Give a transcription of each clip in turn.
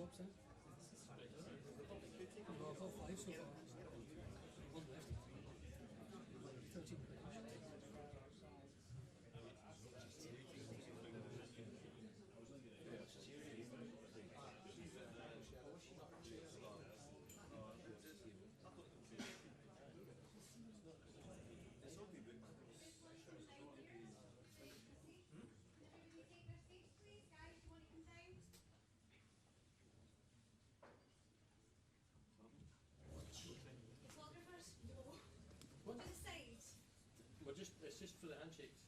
jobs then? Well, I've got 5 so far. 1 left. 13 What? To the side. It's just for the handshakes.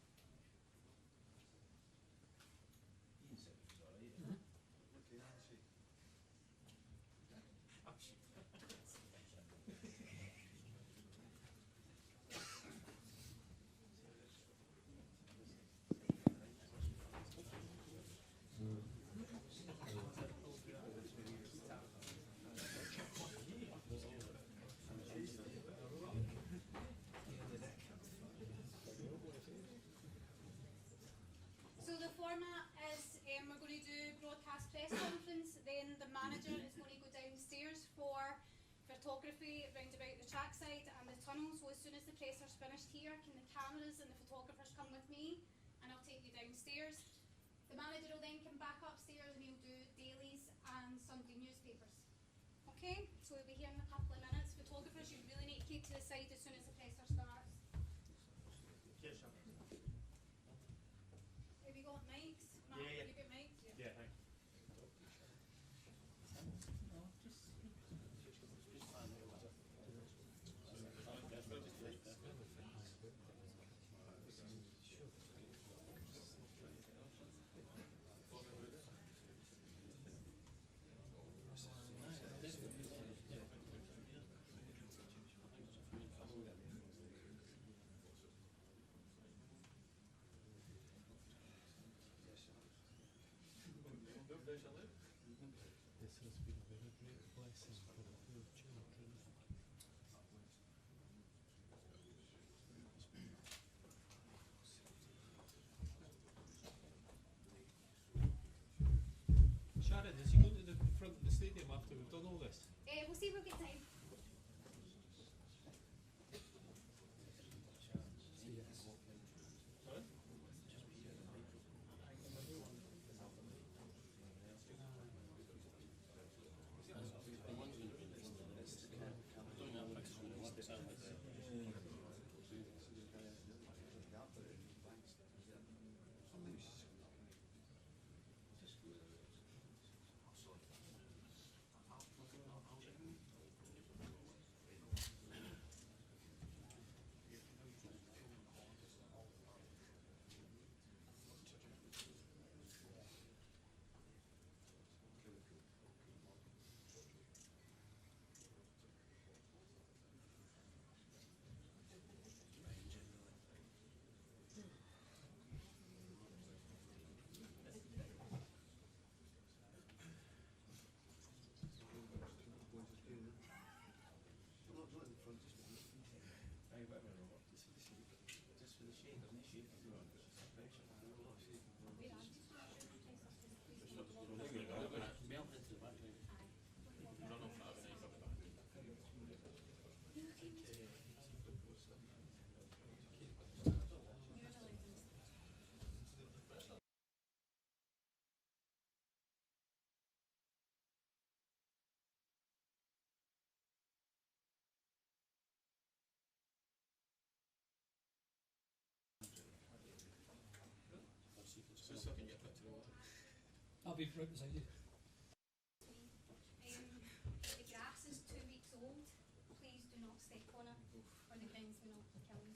So the format is we're going to do broadcast press conference, then the manager is going to go downstairs for photography round about the trackside and the tunnel. So as soon as the presser's finished here, can the cameras and the photographers come with me and I'll take you downstairs. The manager will then come back upstairs and he'll do dailies and Sunday newspapers. Okay, so we'll be here in a couple of minutes. Photographers, you really need to keep to the side as soon as the presser starts. Yes, sir. Have you got mics? Mark, Yeah. Have you got mics? Yeah, thanks. This has been a very great blessing for the poor children. Sharon, is he going to the front of the stadium after we've done all this? We'll see if we'll get time. I'll be right beside you. The grass is 2 weeks old. Please do not step on it or the grounds will not be killed.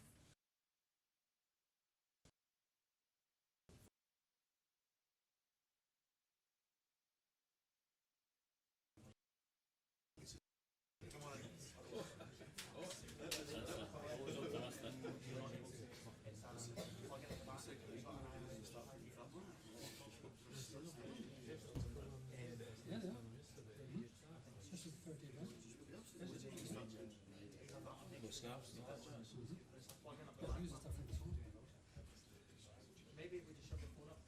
Yeah, yeah. This is 30 minutes. Maybe we just shut the phone up.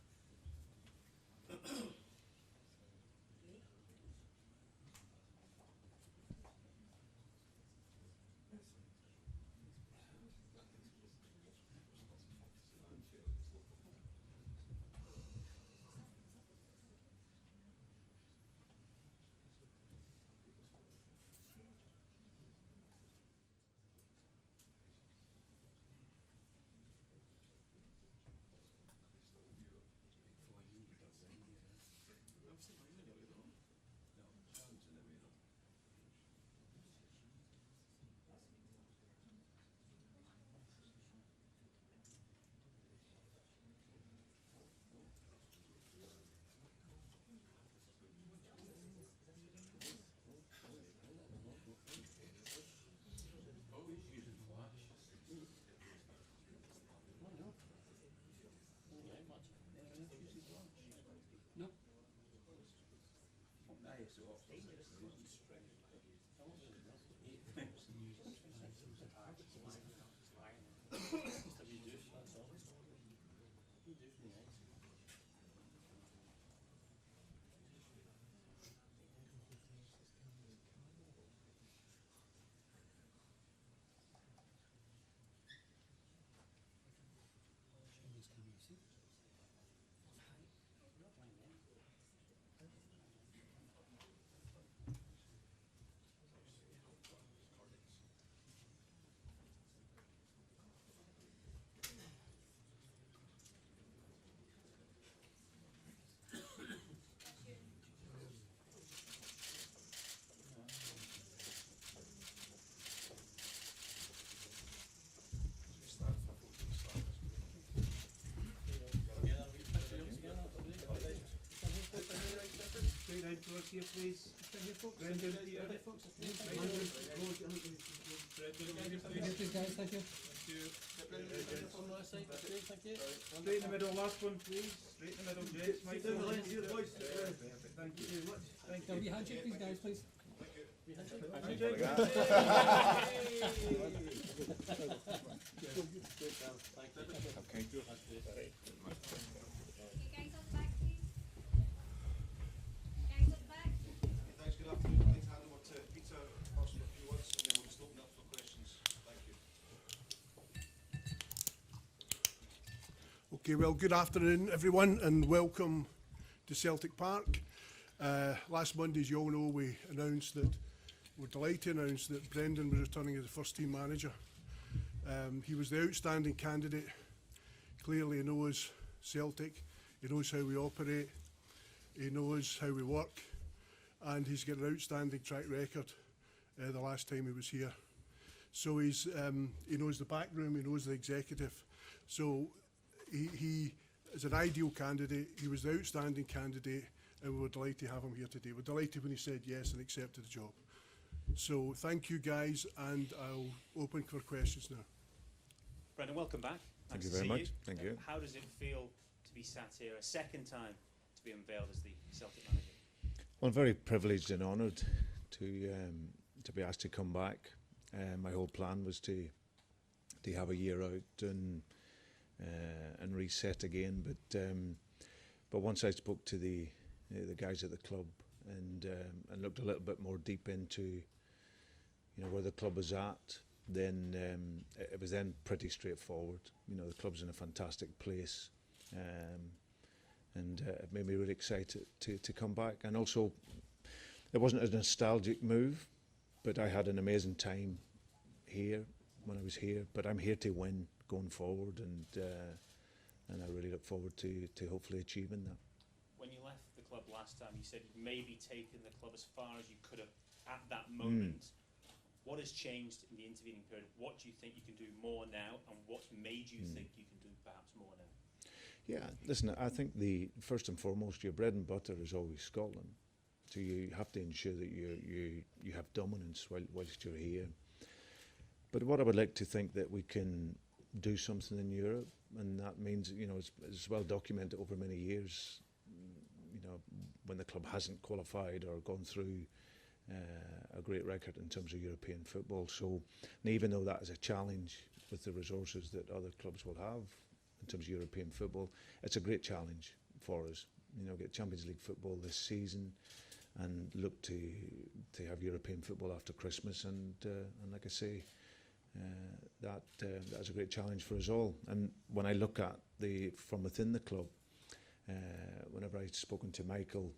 Straight out towards here, please. Brendan, Peter. Straight in the middle, last one, please. Straight in the middle, gents. Michael. Thank you very much. Thank you. Can we handshake these guys, please? Handshake. Okay, good. Okay, guys at the back, please. Guys at the back. Thanks, good afternoon. I'd like to hand over to Peter first for a few words and then we'll just open up for questions. Thank you. Okay, well, good afternoon, everyone, and welcome to Celtic Park. Last Monday, as you all know, we're delighted to announce that Brendan was returning as the first team manager. He was the outstanding candidate. Clearly, he knows Celtic, he knows how we operate, he knows how we work, and he's got an outstanding track record the last time he was here. So he knows the back room, he knows the executive. So he is an ideal candidate. He was the outstanding candidate, and we were delighted to have him here today. We're delighted when he said yes and accepted the job. So thank you, guys, and I'll open for questions now. Brendan, welcome back. Thank Nice you to very see much. Thank you. How does it feel to be sat here a second time to be unveiled as the Celtic manager? Well, I'm very privileged and honoured to be asked to come back. My whole plan was to have a year out and reset again. But once I spoke to the guys at the club and looked a little bit more deep into where the club was at, then it was then pretty straightforward. The club's in a fantastic place, and it made me really excited to come back. And also, it wasn't a nostalgic move, but I had an amazing time here when I was here. But I'm here to win going forward, and I really look forward to hopefully achieving that. When you left the club last time, you said you'd maybe taken the club as far as you could have at that moment. What has changed in the intervening period? What do you think you can do more now, and what's made you think you can do perhaps more now? Yeah, listen, I think first and foremost, your bread and butter is always Scotland. So you have to ensure that you have dominance whilst you're here. But what I would like to think that we can do something in Europe, and that means, it's well documented over many years, when the club hasn't qualified or gone through a great record in terms of European football. So even though that is a challenge with the resources that other clubs will have in terms of European football, it's a great challenge for us. Get Champions League football this season and look to have European football after Christmas. And like I say, that is a great challenge for us all. And when I look at from within the club, whenever I'd spoken to Michael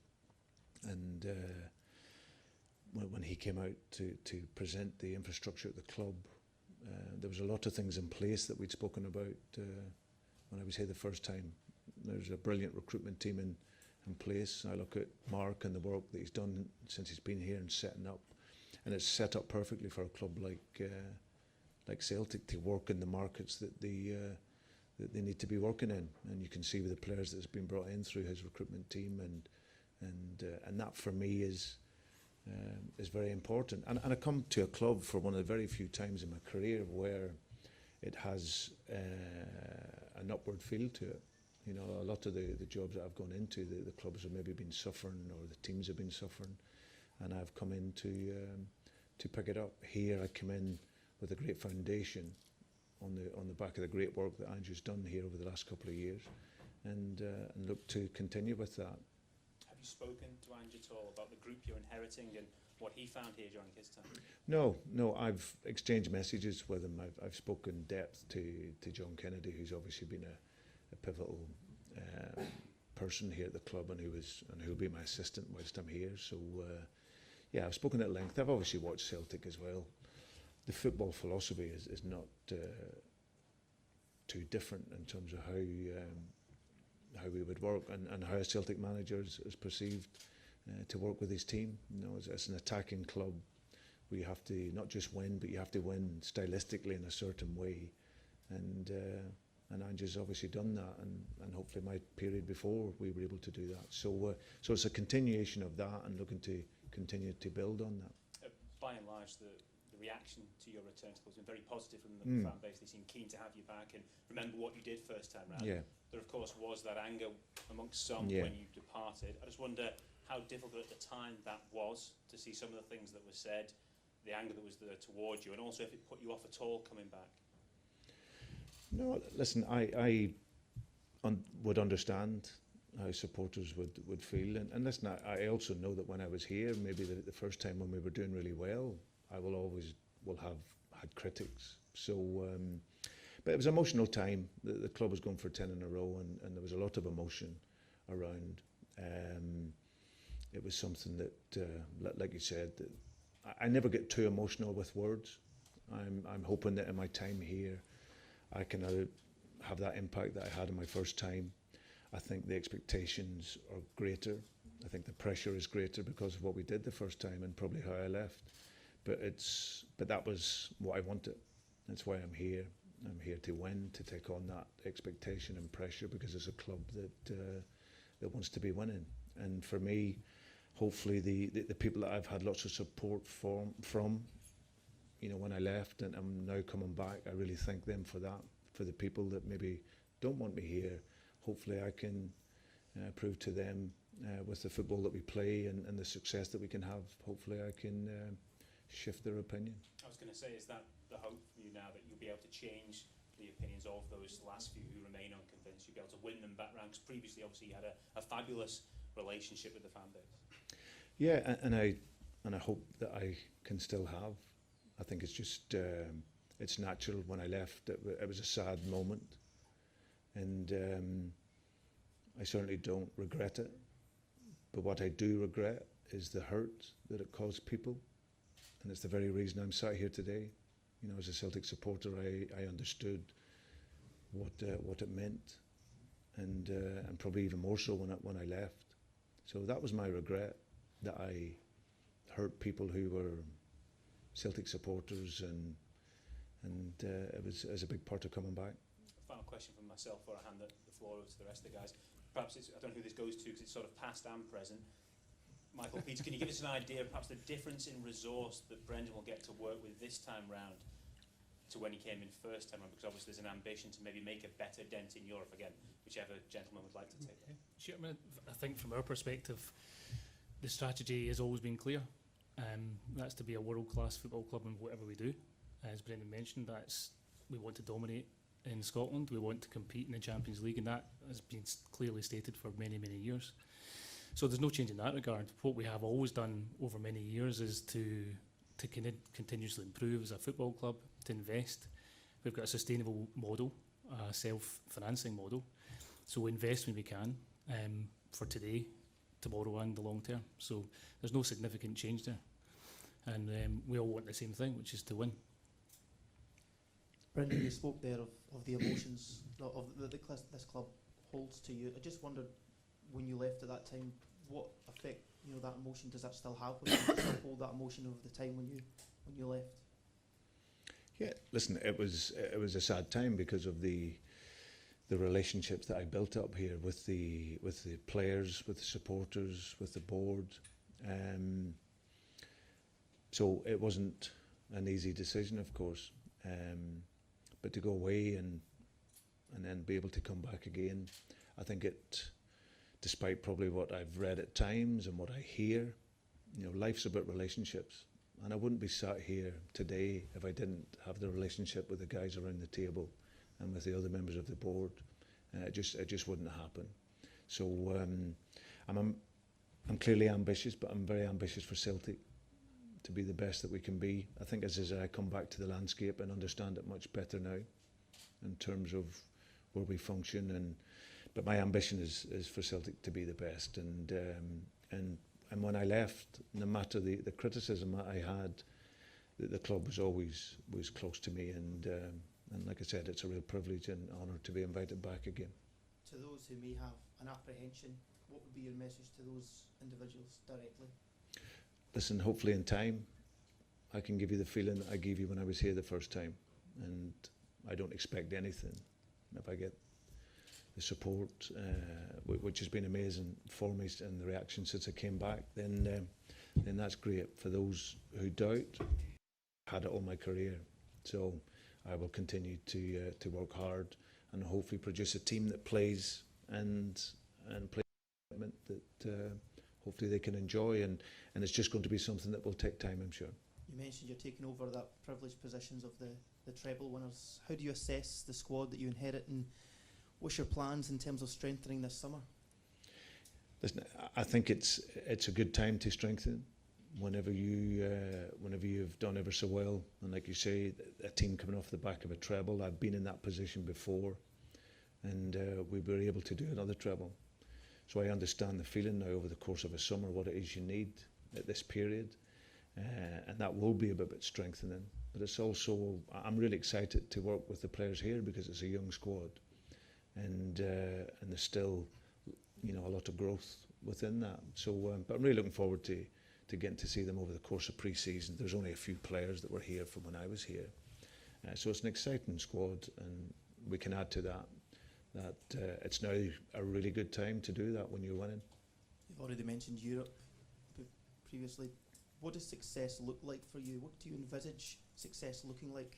and when he came out to present the infrastructure at the club, there was a lot of things in place that we'd spoken about when I was here the first time. There's a brilliant recruitment team in place. I look at Mark and the work that he's done since he's been here and setting up, and it's set up perfectly for a club like Celtic to work in the markets that they need to be working in. And you can see with the players that's been brought in through his recruitment team, and that for me is very important. And I come to a club for one of the very few times in my career where it has an upward feel to it. A lot of the jobs that I've gone into, the clubs have maybe been suffering, or the teams have been suffering, and I've come in to pick it up. Here I come in with a great foundation on the back of the great work that Ange's done here over the last couple of years, and look to continue with that. Have you spoken to Ange at all about the group you're inheriting and what he found here during his time? No, I've exchanged messages with him. I've spoken depth to John Kennedy, who's obviously been a pivotal person here at the club, and who'll be my assistant whilst I'm here. So yeah, I've spoken at length. I've obviously watched Celtic as well. The football philosophy is not too different in terms of how we would work, and how a Celtic manager is perceived to work with his team. You know, as an attacking club, we have to not just win, but you have to win stylistically in a certain way, and Ange's obviously done that, and hopefully my period before we were able to do that. So it's a continuation of that, and looking to continue to build on that. By and large, the reaction to your return to the club has been very positive from the fan base. They seem keen to have you back and remember what you did first time round. Yeah. There, of course, was that anger amongst some Yeah. when you departed. I just wonder how difficult at the time that was to see some of the things that were said, the anger that was there towards you, and also if it put you off at all coming back. No, listen, I would understand how supporters would feel, and listen, I also know that when I was here, maybe the first time when we were doing really well, I will have had critics. So, but it was an emotional time. The club was going for 10 in a row, and there was a lot of emotion around. It was something that, like you said, that I never get too emotional with words. I'm hoping that in my time here, I can have that impact that I had in my first time. I think the expectations are greater. I think the pressure is greater because of what we did the first time and probably how I left. But that was what I wanted. That's why I'm here. I'm here to win, to take on that expectation and pressure, because it's a club that wants to be winning. And for me, hopefully the people that I've had lots of support from, you know, when I left, and I'm now coming back, I really thank them for that. For the people that maybe don't want me here, hopefully I can prove to them with the football that we play and the success that we can have, hopefully I can shift their opinion. I was going to say, is that the hope for you now, that you'll be able to change the opinions of those last few who remain unconvinced? You'll be able to win them back round, because previously obviously you had a fabulous relationship with the fan base. Yeah, and I hope that I can still have. I think it's just it's natural. When I left, it was a sad moment, and I certainly don't regret it. But what I do regret is the hurt that it caused people, and it's the very reason I'm sat here today. You know, as a Celtic supporter, I understood what it meant, and probably even more so when I left. So that was my regret, that I hurt people who were Celtic supporters, and it was a big part of coming back. Final question from myself before I hand the floor over to the rest of the guys. Perhaps I don't know who this goes to, because it's sort of past and present. Michael, Peter, can you give us an idea of perhaps the difference in resource that Brendan will get to work with this time round to when he came in first time round? Because obviously there's an ambition to maybe make a better dent in Europe again, whichever gentleman would like to take that. Sure, I think from our perspective, the strategy has always been clear. That's to be a world-class football club in whatever we do. As Brendan mentioned, we want to dominate in Scotland. We want to compete in the Champions League, and that has been clearly stated for many, many years. So there's no change in that regard. What we have always done over many years is to continuously improve as a football club, to invest. We've got a sustainable model, a self-financing model. So we invest when we can, for today, tomorrow and the long term. So there's no significant change there. And we all want the same thing, which is to win. Brendan, you spoke there of the emotions of this club holds to you. I just wondered, when you left at that time, what effect, you know, that emotion does that still have? Does it still hold that emotion of the time when you left? Yeah, listen, it was a sad time because of the relationships that I built up here with the players, with the supporters, with the board. So it wasn't an easy decision, of course. But to go away and then be able to come back again, I think it, despite probably what I've read at times and what I hear, you know, life's about relationships, And I wouldn't be sat here today if I didn't have the relationship with the guys around the table and with the other members of the board. It just wouldn't happen. So I'm clearly ambitious, but I'm very ambitious for Celtic to be the best that we can be. I think as I come back to the landscape and understand it much better now in terms of where we function, but my ambition is for Celtic to be the best. And when I left, no matter the criticism that I had, the club was always close to me, and like I said, it's a real privilege and honour to be invited back again. To those who may have an apprehension, what would be your message to those individuals directly? Listen, hopefully in time, I can give you the feeling that I gave you when I was here the first time, and I don't expect anything. If I get the support, which has been amazing for me, and the reaction since I came back, then that's great. For those who doubt, I've had it all my career, so I will continue to work hard and hopefully produce a team that plays and plays that hopefully they can enjoy, and it's just going to be something that will take time, I'm sure. You mentioned you're taking over that privileged positions of the treble winners. How do you assess the squad that you inherit, and what's your plans in terms of strengthening this summer? Listen, I think it's a good time to strengthen whenever you've done ever so well, and like you say, a team coming off the back of a treble. I've been in that position before, and we were able to do another treble. So I understand the feeling now over the course of a summer, what it is you need at this period, and that will be a bit strengthening. But it's also, I'm really excited to work with the players here because it's a young squad, and there's still, a lot of growth within that. So, but I'm really looking forward to getting to see them over the course of pre-season. There's only a few players that were here from when I was here, so it's an exciting squad, and we can add to that. It's now a really good time to do that when you're winning. You've already mentioned Europe previously. What does success look like for you? What do you envisage success looking like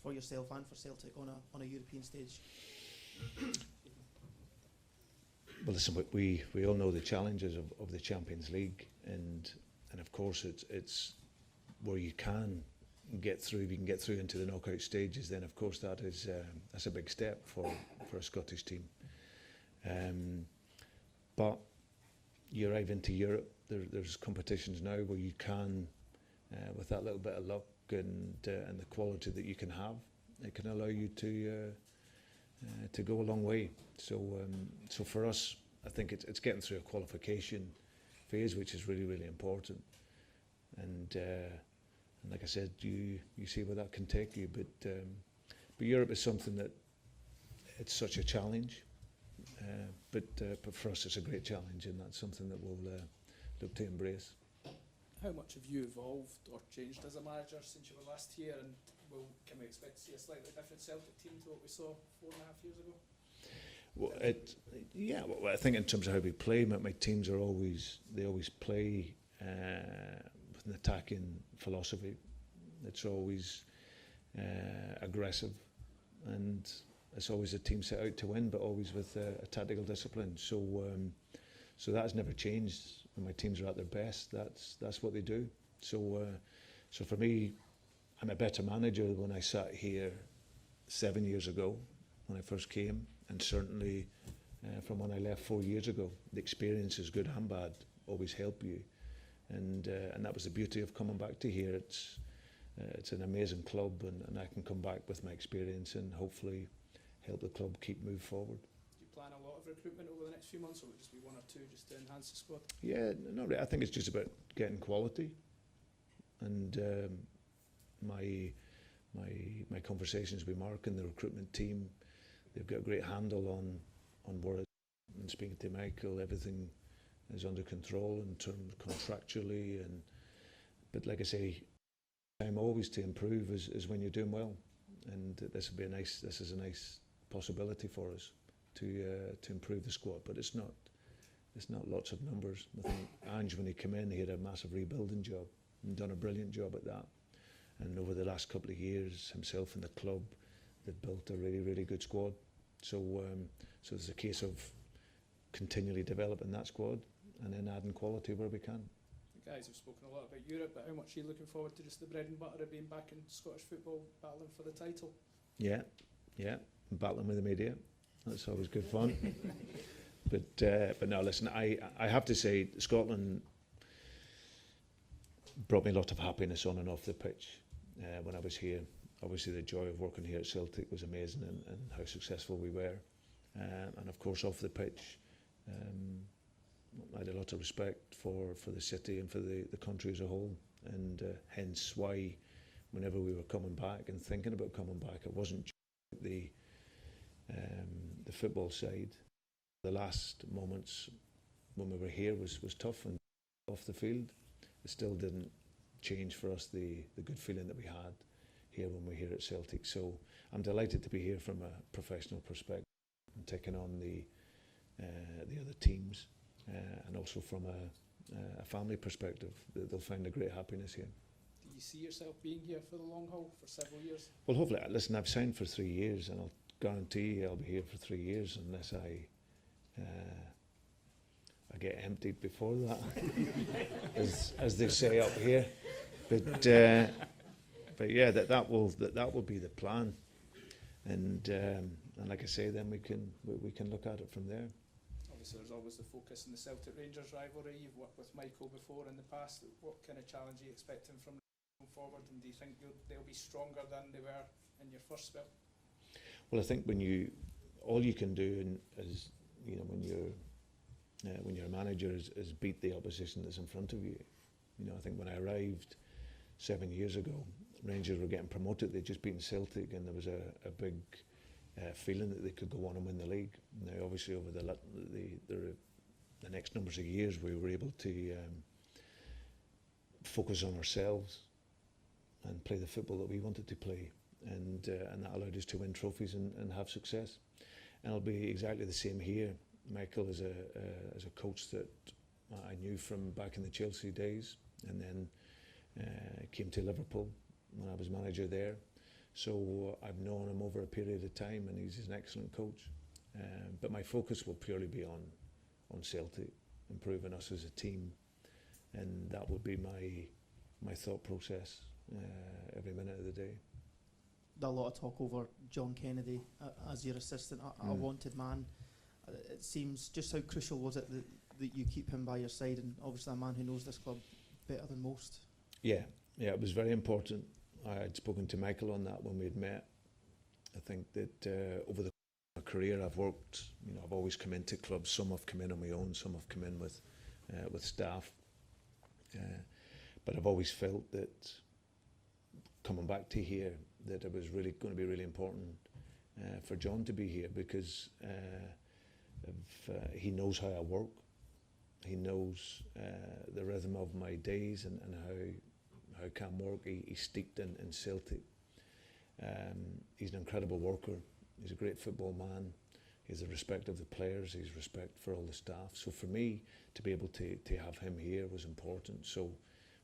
for yourself and for Celtic on a European stage? Well, listen, we all know the challenges of the Champions League, and of course it's where you can get through. If you can get through into the knockout stages, then of course that's a big step for a Scottish team. But you arrive into Europe. There's competitions now where you can, with that little bit of luck and the quality that you can have, it can allow you to go a long way. So for us, I think it's getting through a qualification phase, which is really, really important. And like I said, you see where that can take you. But Europe is something that it's such a challenge. But for us, it's a great challenge, and that's something that we'll look to embrace. How much have you evolved or changed as a manager since you were last here, and can we expect to see a slightly different Celtic team to what we saw 4.5 years ago? Well, I think in terms of how we play, my teams always play with an attacking philosophy. It's always aggressive, and it's always a team set out to win, but always with a tactical discipline. So that has never changed. When my teams are at their best, that's what they do. So for me, I'm a better manager than when I sat here 7 years ago when I first came, and certainly from when I left 4 years ago. The experiences, good and bad, always help you, and that was the beauty of coming back to here. It's an amazing club, and I can come back with my experience and hopefully help the club keep move forward. Do you plan a lot of recruitment over the next few months, or will it just be one or two just to enhance the squad? Yeah, no, I think it's just about getting quality, and my conversations with Mark and the recruitment team, they've got a great handle on where it's, and speaking to Michael, everything is under control in terms contractually, but like I say, time always to improve is when you're doing well, and this is a nice possibility for us to improve the squad, but it's not lots of numbers. I think Ange, when he came in, he had a massive rebuilding job and done a brilliant job at that, and over the last couple of years, himself and the club, they've built a really, really good squad. So it's a case of continually developing that squad and then adding quality where we can. guys have spoken a lot about Europe, but how much are you looking forward to just the bread and butter of being back in Scottish football, battling for the title? Yeah, battling with the media. That's always good fun. But no, listen, I have to say, Scotland brought me a lot of happiness on and off the pitch when I was here. Obviously, the joy of working here at Celtic was amazing, and how successful we were. And of course, off the pitch, I had a lot of respect for the city and for the country as a whole, and hence why, whenever we were coming back and thinking about coming back, it wasn't just the football side. The last moments when we were here was tough, and off the field, it still didn't change for us the good feeling that we had here when we were here at Celtic. So I'm delighted to be here from a professional perspective and taking on the other teams, and also from a family perspective. They'll find a great happiness here. Do you see yourself being here for the long haul for several years? Well, hopefully. Listen, I've signed for 3 years, and I'll guarantee you I'll be here for 3 years unless I get emptied before that, as they say up here. But yeah, that will be the plan, and like I say, then we can look at it from there. Obviously, there's always the focus on the Celtic Rangers rivalry. You've worked with Michael before in the past. What kind of challenge are you expecting from them going forward, and do you think they'll be stronger than they were in your first spell? Well, I think all you can do is, you know, when you're a manager is beat the opposition that's in front of you. You know, I think when I arrived 7 years ago, Rangers were getting promoted. They'd just beaten Celtic, and there was a big feeling that they could go on and win the league. Now, obviously, over the next numbers of years, we were able to focus on ourselves and play the football that we wanted to play, and that allowed us to win trophies and have success. And it'll be exactly the same here. Michael is a coach that I knew from back in the Chelsea days, and then came to Liverpool when I was manager there. So I've known him over a period of time, and he's an excellent coach. But my focus will purely be on Celtic, improving us as a team, and that would be my thought process every minute of the day. A lot of talk over John Kennedy as your assistant, a wanted man. It seems, just how crucial was it that you keep him by your side, and obviously a man who knows this club better than most? Yeah, it was very important. I had spoken to Michael on that when we had met. I think that over the my career I've worked, you know, I've always come into clubs. Some have come in on my own, some have come in with staff. But I've always felt that coming back to here, that it was really going to be really important for John to be here, because he knows how I work. He knows the rhythm of my days and how I can work. He's steeped in Celtic. He's an incredible worker. He's a great football man. He has the respect of the players. He has respect for all the staff. So for me to be able to have him here was important. So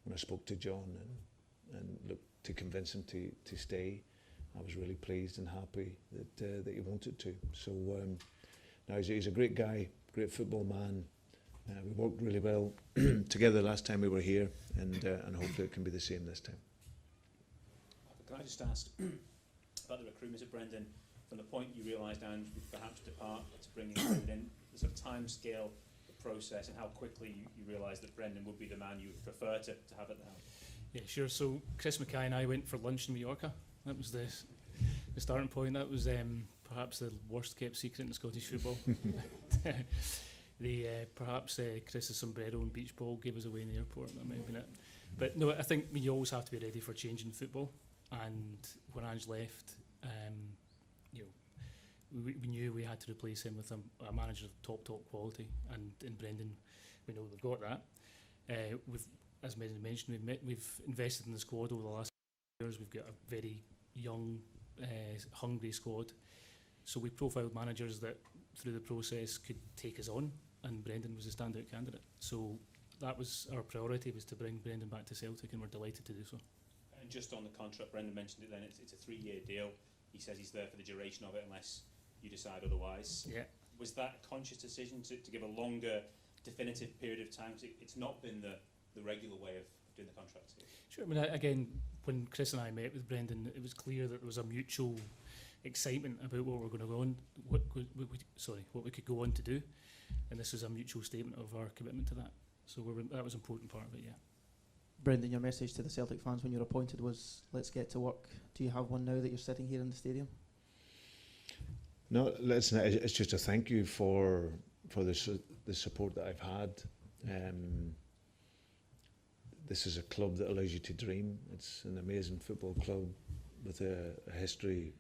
when I spoke to John and looked to convince him to stay, I was really pleased and happy that he wanted to. So now he's a great guy, great football man. We worked really well together last time we were here, and hopefully it can be the same this time. Can I just ask about the recruitment of Brendan? From the point you realised Ange would perhaps depart to bring Brendan in, the sort of time scale, the process, and how quickly you realised that Brendan would be the man you would prefer to have at the helm? Yeah, sure. So Chris Mackay and I went for lunch in Mallorca. That was the starting point. That was perhaps the worst kept secret in Scottish football. Perhaps Chris's sombrero and beach ball gave us away in the airport. That might have been it. But no, I think you always have to be ready for change in football. And when Ange left, you know, we knew we had to replace him with a manager of top quality. And in Brendan, we know we've got that. As Brendan mentioned, we've invested in the squad over the last years. We've got a very young, hungry squad. So we profiled managers that through the process could take us on, and Brendan was a standout candidate. So that was our priority, was to bring Brendan back to Celtic, and we're delighted to do so. And just on the contract, Brendan mentioned it then, it's a 3-year deal. He says he's there for the duration of it unless you decide otherwise. Yeah. Was that a conscious decision to give a longer definitive period of time? 'Cause it's not been the the regular way of doing the contracts here? Sure. I mean, again, when Chris and I met with Brendan, it was clear that there was a mutual excitement about what we're going to go on, what we could go on to do, and this was a mutual statement of our commitment to that. So that was an important part of it, yeah. Brendan, your message to the Celtic fans when you were appointed was, let's get to work. Do you have one now that you're sitting here in the stadium? No, listen, it's just a thank you for the support that I've had. This is a club that allows you to dream. It's an amazing football club with a history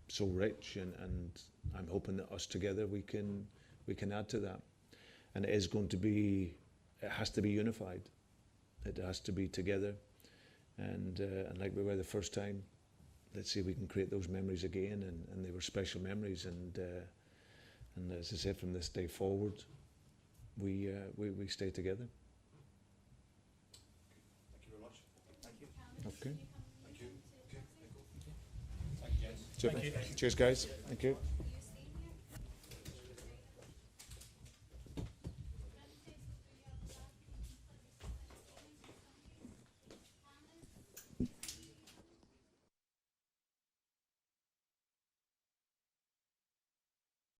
so rich, and I'm hoping that us together we can add to that. And it is going to be, it has to be unified. It has to be together, and like we were the first time, let's see if we can create those memories again, and they were special memories, and as I said, from this day forward, we stay together. Thank you very much. Thank you. Okay. Thank you. Okay. Super. Cheers, guys. Thank you.